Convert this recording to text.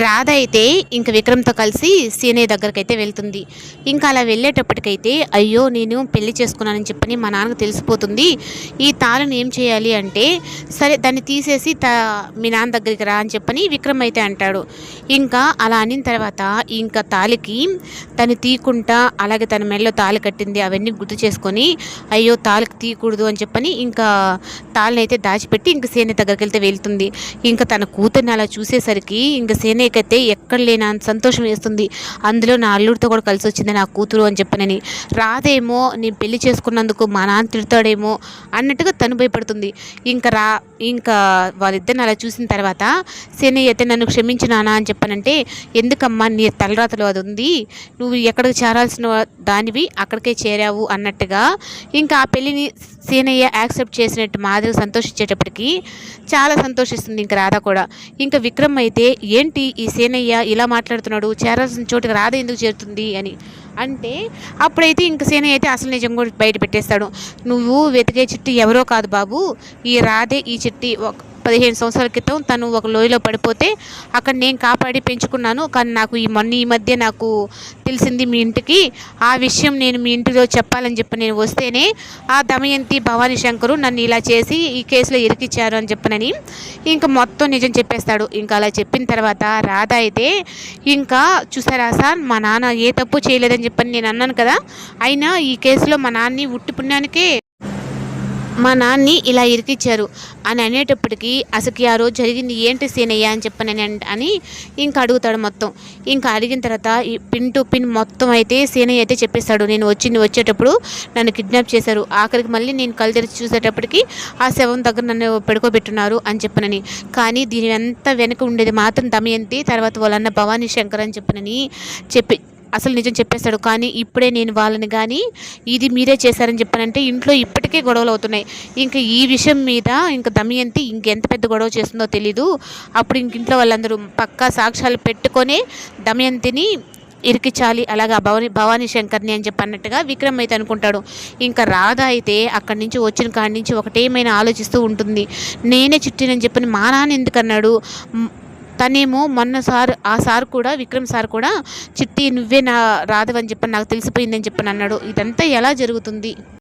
రాధ అయితే ఇంక విక్రమ్‌తో కలిసి సీనయ్య దగ్గరికైతే వెళ్తుంది. ఇంకా అలా వెళ్ళేటప్పటికైతే, అయ్యో! నేను పెళ్లి చేసుకున్నానని చెప్పని మా నాన్నకి తెలిసిపోతుంది. ఈ తాళిని ఏం చేయాలి అంటే, సరే దాన్ని తీసేసి మీ నాన్న దగ్గరికి రా అని చెప్పని విక్రమ్ అయితే అంటాడు. ఇంకా అలా అనిన తర్వాత ఇంకా తాళికి తను తీయకుండా అలాగే తన మెడలో తాళి కట్టింది అవన్నీ గుర్తు చేసుకొని, అయ్యో! తాళికి తీయకూడదు అని చెప్పని ఇంకా తాళినైతే దాచిపెట్టి ఇంక సీనయ్య దగ్గరికెళ్తే వెళ్తుంది. ఇంకా తన కూతుర్ని అలా చూసేసరికి ఇంక సీనయ్యకైతే ఎక్కడ లేనంత సంతోషం వేస్తుంది. అందులో నా అల్లుడితో కూడా కలిసి వచ్చింది నా కూతురు అని చెప్పనని. రాదేమో నేను పెళ్లి చేసుకున్నందుకు మా నాన్న తిడతాడేమో అన్నట్టుగా తను భయపడుతుంది. ఇంకా వాళ్ళిద్దరిని అలా చూసిన తర్వాత సీనయ్య అయితే నన్ను క్షమించు నాన్న అని చెప్పనంటే, ఎందుకమ్మా నీ తలరాతలో అది ఉంది, నువ్వు ఎక్కడికి చేరాల్సిన దానివి అక్కడికే చేరావు అన్నట్టుగా ఇంకా ఆ పెళ్ళిని సీనయ్య యాక్సెప్ట్ చేసినట్టు మాదిరి సంతోషించేటప్పటికి చాలా సంతోషిస్తుంది ఇంక రాధ కూడా. ఇంకా విక్రమ్ అయితే ఏంటి ఈ సీనయ్య ఇలా మాట్లాడుతున్నాడు, చేరాల్సిన చోటుకి రాధ ఎందుకు చేరుతుంది అని అంటే, అప్పుడైతే ఇంక సీనయ్య అయితే అసలు నిజం కూడా బయట పెట్టేస్తాడు. నువ్వు వెతికే చిట్టి ఎవరో కాదు బాబు, ఈ రాధే ఈ చిట్టి. 15 సంవత్సరాల క్రితం తను ఒక లోయలో పడిపోతే అక్కడ నేను కాపాడి పెంచుకున్నాను. కానీ నాకు ఈ మధ్య నాకు తెలిసింది మీ ఇంటికి. ఆ విషయం నేను మీ ఇంటిలో చెప్పాలని చెప్పి నేను వస్తేనే ఆ దమయంతి భవానీ శంకరు నన్ను ఇలా చేసి ఈ కేసులో ఇరికిచ్చారు అని చెప్పనని ఇంకా మొత్తం నిజం చెప్పేస్తాడు. ఇంకా అలా చెప్పిన తర్వాత రాధ అయితే ఇంకా చూసారా సార్, మా నాన్న ఏ తప్పు చేయలేదని చెప్పని నేను అన్నాను కదా, అయినా ఈ కేసులో మా నాన్ని ఉట్టి పుణ్యానికే మా నాన్ని ఇలా ఇరికిచ్చారు అని అనేటప్పటికి, అసలుకి ఆ రోజు జరిగింది ఏంటి సీనయ్య అని చెప్పని అని ఇంకా అడుగుతాడు మొత్తం. ఇంకా అడిగిన తర్వాత ఈ పిన్ టు పిన్ మొత్తం అయితే సీనయ్య అయితే చెప్పేస్తాడు. నేను వచ్చేటప్పుడు నన్ను కిడ్నాప్ చేశారు, ఆఖరికి మళ్ళీ నేను కళ్ళు తెరిచి చూసేటప్పటికి ఆ శవం దగ్గర నన్ను పడుకోబెట్టున్నారు అని చెప్పనని. కానీ దీని అంతా వెనక ఉండేది మాత్రం దమయంతి, తర్వాత వాళ్ళన్న భవానీ శంకర్ అని చెప్పనని అసలు నిజం చెప్పేస్తాడు. కానీ ఇప్పుడే నేను వాళ్ళని కానీ ఇది మీరే చేశారని చెప్పానంటే ఇంట్లో ఇప్పటికే గొడవలు అవుతున్నాయి. ఇంకా ఈ విషయం మీద ఇంకా దమయంతి ఇంకెంత పెద్ద గొడవ చేస్తుందో తెలీదు. అప్పుడు ఇంట్లో వాళ్ళందరూ పక్కా సాక్ష్యాలు పెట్టుకొని దమయంతిని ఇరికించాలి, అలాగా భవానీ శంకర్ని అని చెప్పన్నట్టుగా విక్రమ్ అయితే అనుకుంటాడు. ఇంకా రాధ అయితే అక్కడి నుంచి వచ్చిన కాడి నుంచి ఒకటేమైనా ఆలోచిస్తూ ఉంటుంది. నేనే చిట్టినని చెప్పని మా నాన్న ఎందుకన్నాడు, తనేమో మొన్న కూడా విక్రమ్ సార్ కూడా చిట్టి నువ్వే నా రాధవని చెప్పని నాకు తెలిసిపోయిందని చెప్పని అన్నాడు. ఇదంతా ఎలా జరుగుతుంది?